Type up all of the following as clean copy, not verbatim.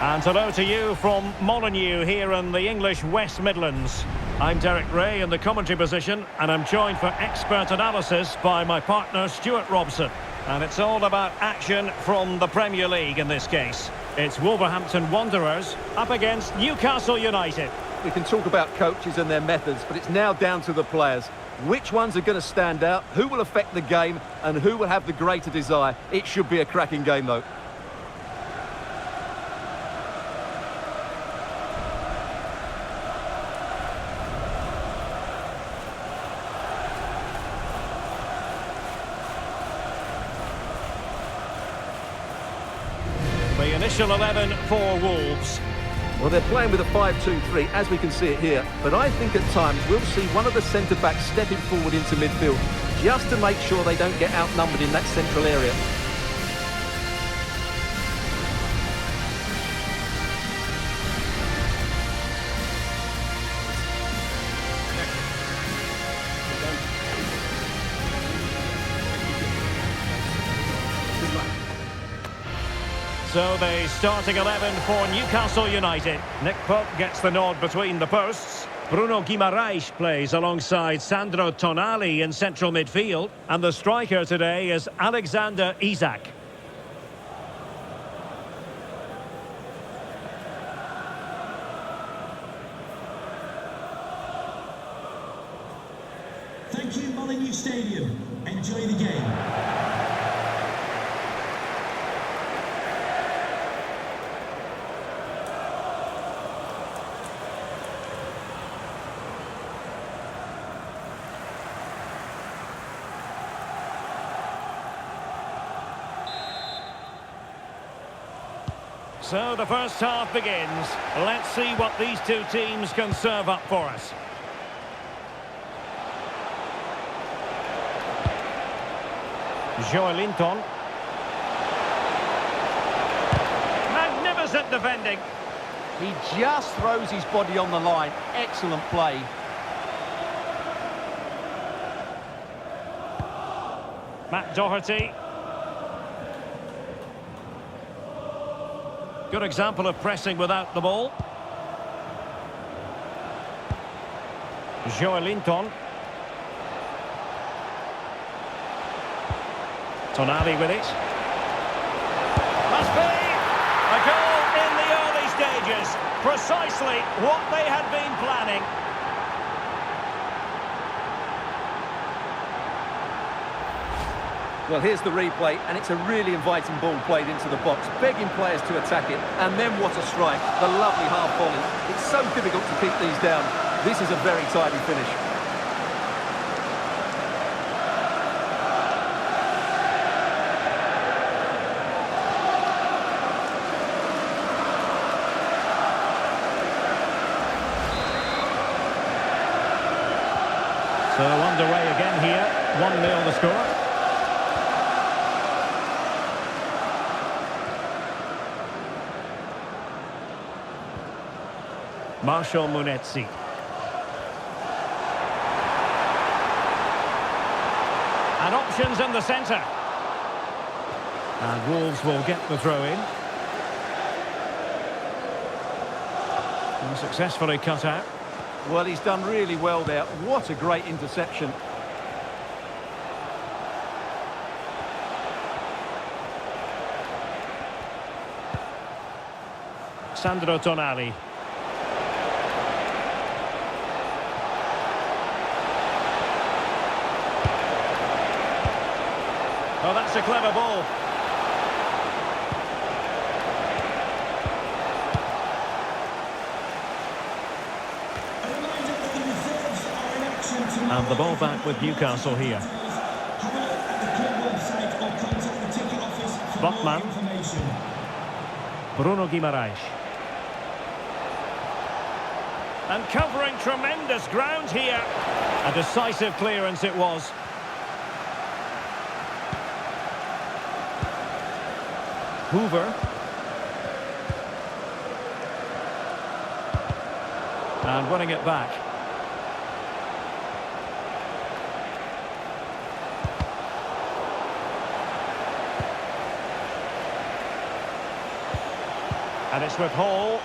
And hello to you from Molineux here in the English West Midlands. I'm Derek Ray in the commentary position, and I'm joined for expert analysis by my partner Stuart Robson. And it's all about action from the Premier League in this case. It's Wolverhampton Wanderers up against Newcastle United. We can talk about coaches and their methods, but it's now down to the players. Which ones are going to stand out, who will affect the game, and who will have the greater desire? It should be a cracking game, though. The initial 11 for Wolves. Well, they're playing with a 5-2-3, as we can see it here. But I think at times we'll see one of the centre-backs stepping forward into midfield, just to make sure they don't get outnumbered in that central area. So the starting 11 for Newcastle United. Nick Pope gets the nod between the posts. Bruno Guimaraes plays alongside Sandro Tonali in central midfield. And the striker today is Alexander Isak. Thank you, Molineux Stadium. Enjoy the game. So the first half begins. Let's see what these two teams can serve up for us. Joelinton. Magnificent defending. He just throws his body on the line. Excellent play. Matt Doherty. Good example of pressing without the ball. Joelinton. Tonali with it. Must be a goal in the early stages. Precisely what they had been planning. Well, here's the replay, and it's a really inviting ball played into the box, begging players to attack it. And then what a strike, the lovely half volley. It's so difficult to keep these down. This is a very tidy finish. So underway again here, 1-0 the score. Marshall Munetsi. And options in the centre. And Wolves will get the throw in. And successfully cut out. Well, he's done really well there. What a great interception. Sandro Tonali. Oh, that's a clever ball. And the ball back with Newcastle here. Botman. Bruno Guimaraes. And covering tremendous ground here. A decisive clearance it was. Hoover. And winning it back. And it's with Hall.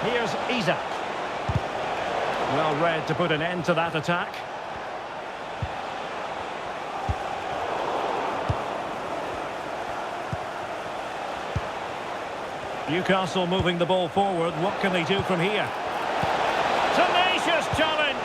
Here's Isak. Well read to put an end to that attack. Newcastle moving the ball forward. What can they do from here? Tenacious challenge!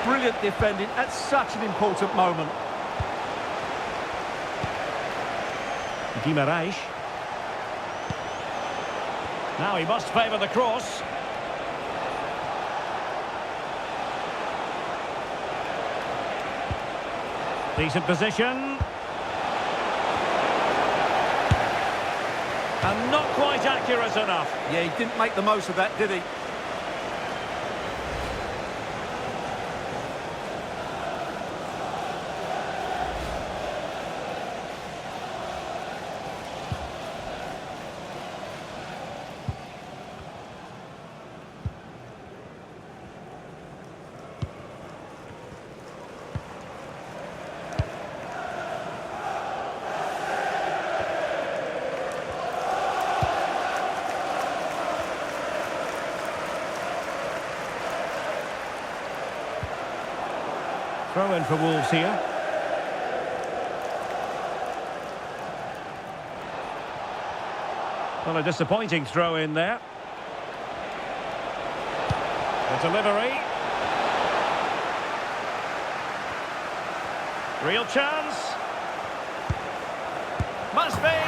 Brilliant defending at such an important moment. Guimaraes. Now he must favour the cross. Decent position. And not quite accurate enough. Yeah, he didn't make the most of that, did he? Throw in for Wolves here. Well, a disappointing throw in there. The delivery. Real chance. Must be.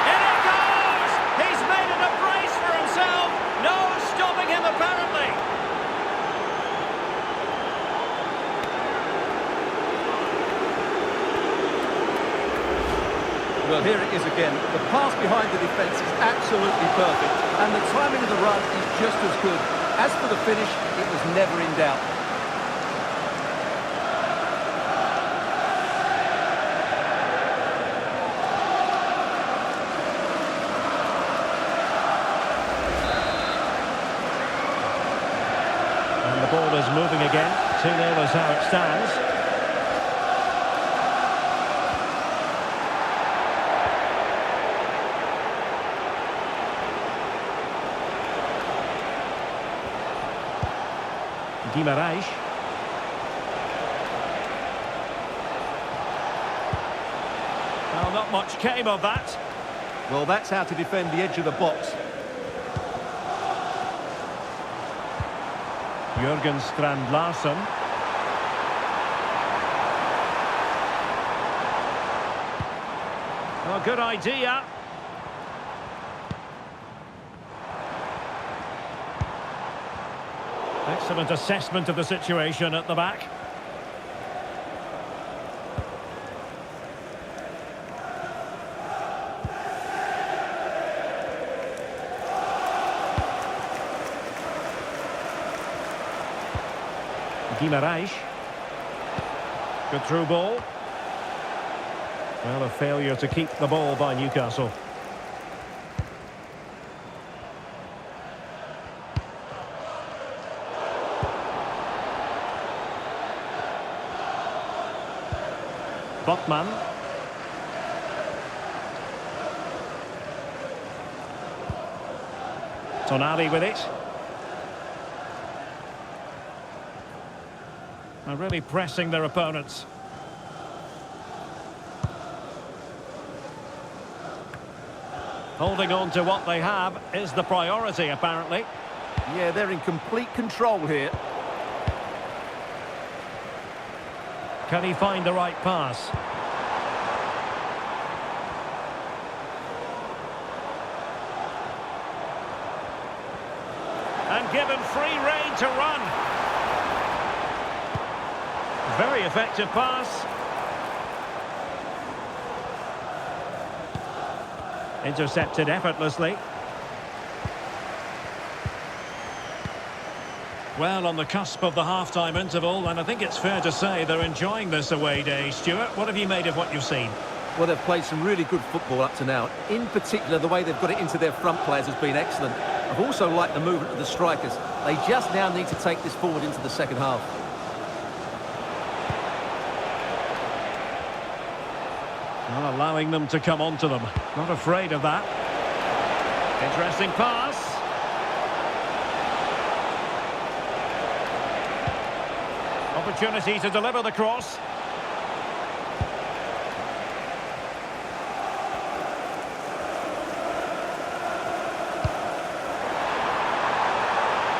In it goes! He's made it a brace for himself. No stopping him apparently. Well, here it is again. The pass behind the defence is absolutely perfect, and the timing of the run is just as good. As for the finish, it was never in doubt. And the ball is moving again. 2-0 is how it stands. Guimaraes. Well, not much came of that. Well, that's how to defend the edge of the box. Jurgen Strand Larsen. Well, good idea. Excellent assessment of the situation at the back. Guimaraes. Good through ball. Well, a failure to keep the ball by Newcastle. Botman. Tonali with it. They're really pressing their opponents. Holding on to what they have is the priority, apparently. Yeah, they're in complete control here. Can he find the right pass? And given free rein to run. Very effective pass. Intercepted effortlessly. Well, on the cusp of the half-time interval, and I think it's fair to say they're enjoying this away day. Stuart, what have you made of what you've seen? Well, they've played some really good football up to now. In particular, the way they've got it into their front players has been excellent. I've also liked the movement of the strikers. They just now need to take this forward into the second half. Not allowing them to come onto them. Not afraid of that. Interesting pass. Opportunity to deliver the cross.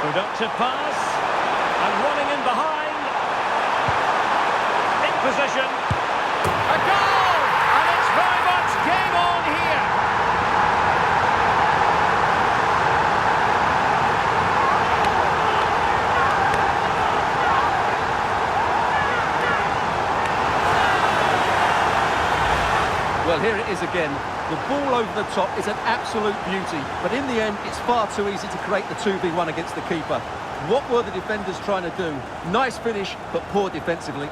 Productive pass. And running in behind. In position. A goal! And it's very much game on here. Well, here it is again. The ball over the top is an absolute beauty, but in the end, it's far too easy to create the 2v1 against the keeper. What were the defenders trying to do? Nice finish, but poor defensively.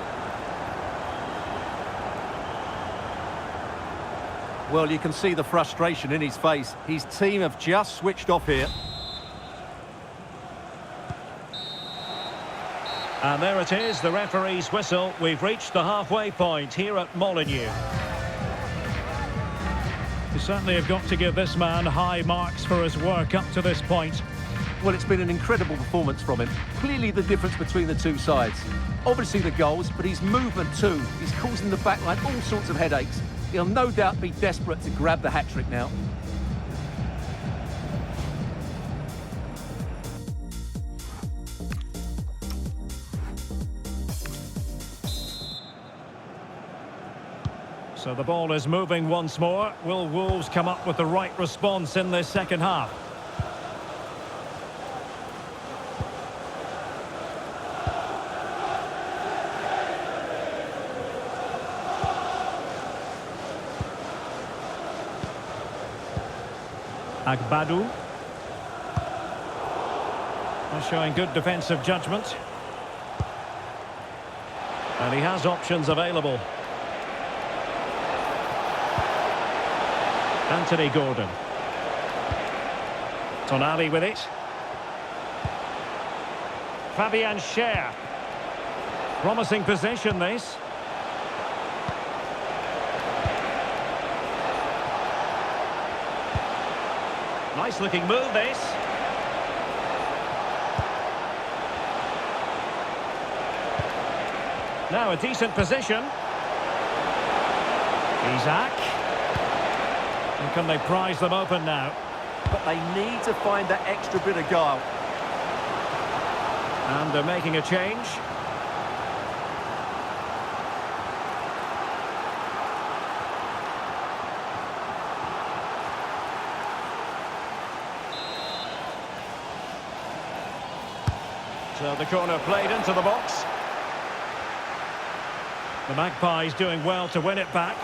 Well, you can see the frustration in his face. His team have just switched off here. And there it is, the referee's whistle. We've reached the halfway point here at Molineux. You certainly have got to give this man high marks for his work up to this point. Well, it's been an incredible performance from him. Clearly the difference between the two sides. Obviously the goals, but his movement too. He's causing the backline all sorts of headaches. He'll no doubt be desperate to grab the hat-trick now. So the ball is moving once more. Will Wolves come up with the right response in this second half? Agbadu. They're showing good defensive judgment. And he has options available. Anthony Gordon. Tonali with it. Fabian Schär. Promising possession, this. Nice looking move, this. Now a decent position. Isaac. And can they prize them open now? But they need to find that extra bit of guile. And they're making a change. So the corner played into the box. The Magpies doing well to win it back.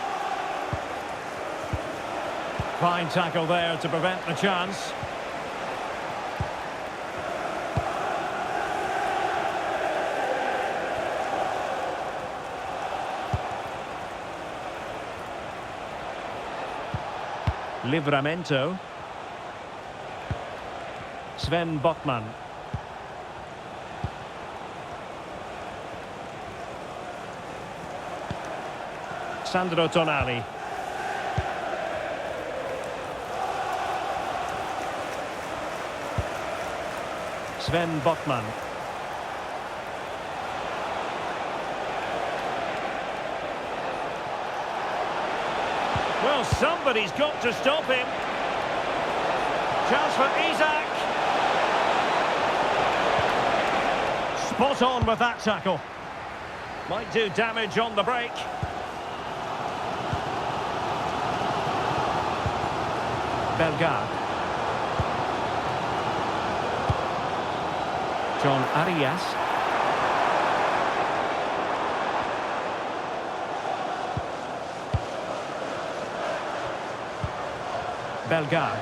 Fine tackle there to prevent the chance. Livramento. Sven Botman. Sandro Tonali. Sven Botman. Well, somebody's got to stop him. Chance for Isaac. Spot on with that tackle. Might do damage on the break. Bellegarde. John Arias. Bellegarde.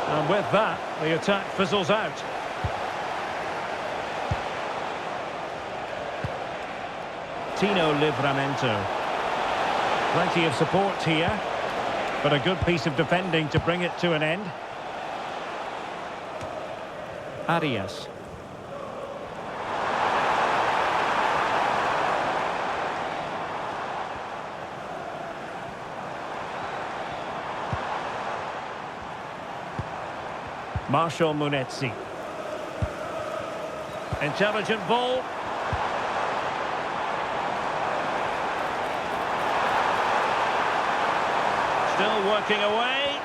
And with that, the attack fizzles out. Tino Livramento. Plenty of support here, but a good piece of defending to bring it to an end. Arias. Marshall Munetsi. Intelligent ball. Still working away.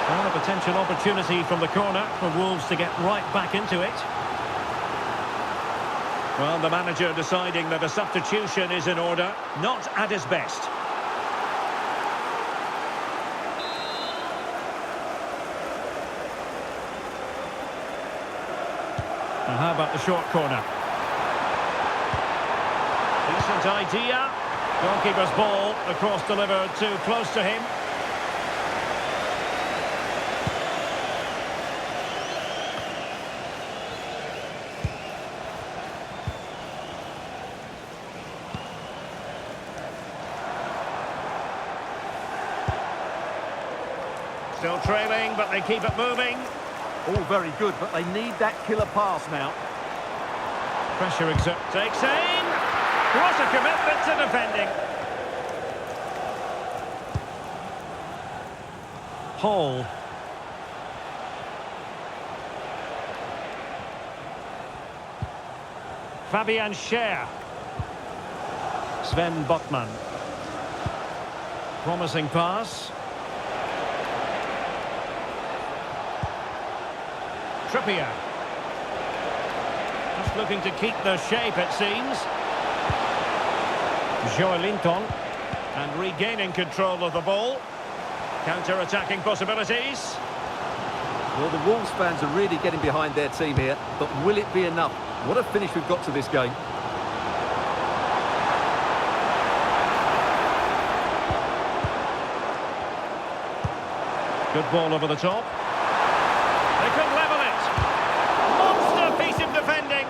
Well, a potential opportunity from the corner for Wolves to get right back into it. Well, the manager deciding that a substitution is in order, not at his best. And how about the short corner? Decent idea. Goalkeeper's ball, the cross delivered too close to him. Still trailing, but they keep it moving. All very good, but they need that killer pass now. Pressure exert. Takes aim. What a commitment to defending. Hall. Fabian Schär. Sven Botman. Promising pass. Trippier. Just looking to keep the shape, it seems. Joelinton. And regaining control of the ball. Counter-attacking possibilities. Well, the Wolves fans are really getting behind their team here, but will it be enough? What a finish we've got to this game. Good ball over the top. They could level it. Monster piece of defending.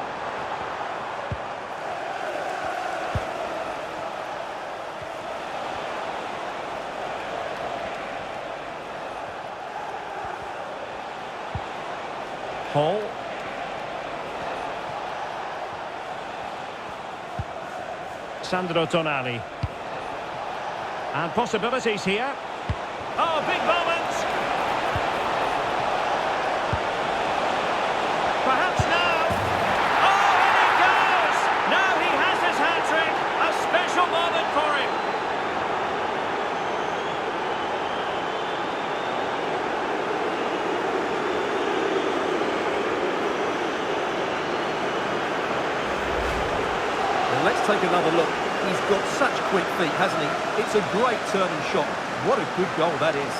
Hall. Sandro Tonali. And possibilities here. Oh, big moment. Perhaps now. Oh, and he goes! Now he has his hat-trick. A special moment for him. Well, let's take another look. He's got such quick feet, hasn't he? It's a great turning shot. What a good goal that is.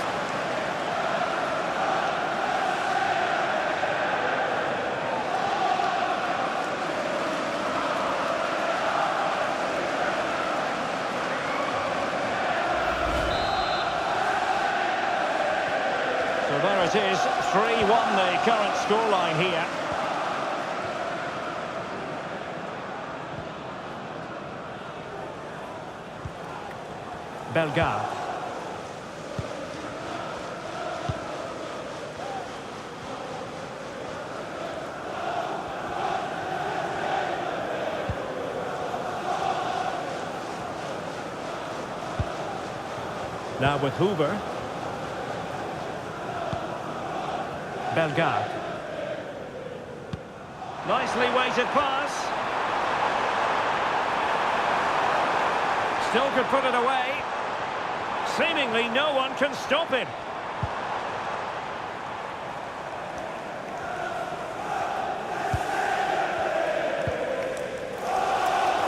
So there it is, 3-1 the current scoreline here. Bellegarde. Now with Hoover. Bellegarde. Nicely weighted pass. Still could put it away. Seemingly no one can stop him.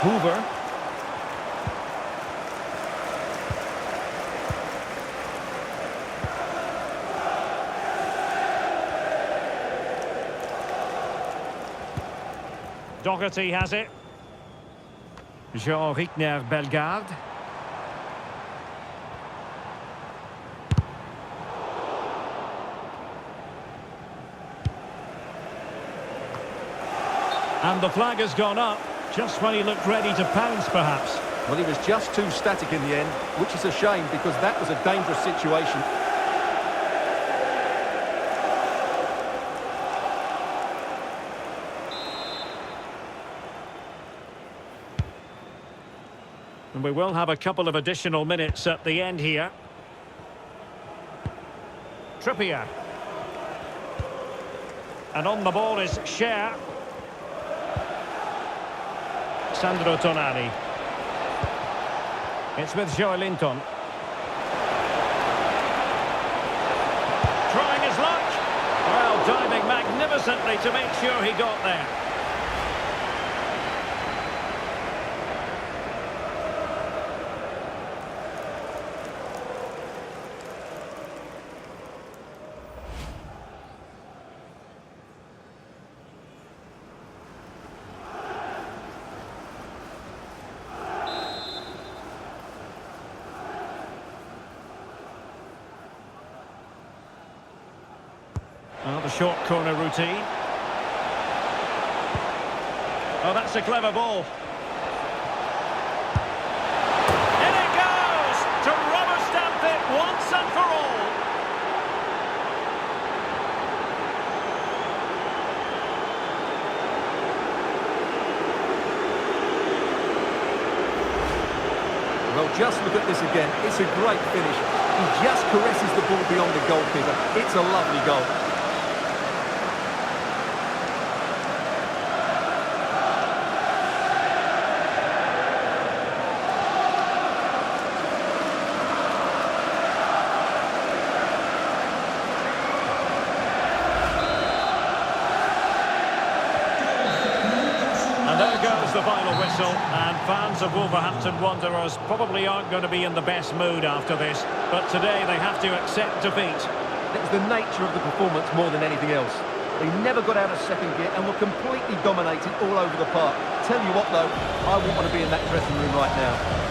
Hoover. Doherty has it. Jean-Rickner Bellegarde. And the flag has gone up, just when he looked ready to pounce, perhaps. Well, he was just too static in the end, which is a shame because that was a dangerous situation. And we will have a couple of additional minutes at the end here. Trippier. And on the ball is Cher. Sandro Tonali. It's with Joelinton. Trying his luck. Well, diving magnificently to make sure he got there. Well, the short corner routine. Oh, that's a clever ball. In it goes! To rubber stamp it once and for all. Well, just look at this again. It's a great finish. He just caresses the ball beyond the goalkeeper. It's a lovely goal. And there goes the final whistle, and fans of Wolverhampton Wanderers probably aren't going to be in the best mood after this, but today they have to accept defeat. It was the nature of the performance more than anything else. They never got out of second gear and were completely dominated all over the park. Tell you what though, I wouldn't want to be in that dressing room right now.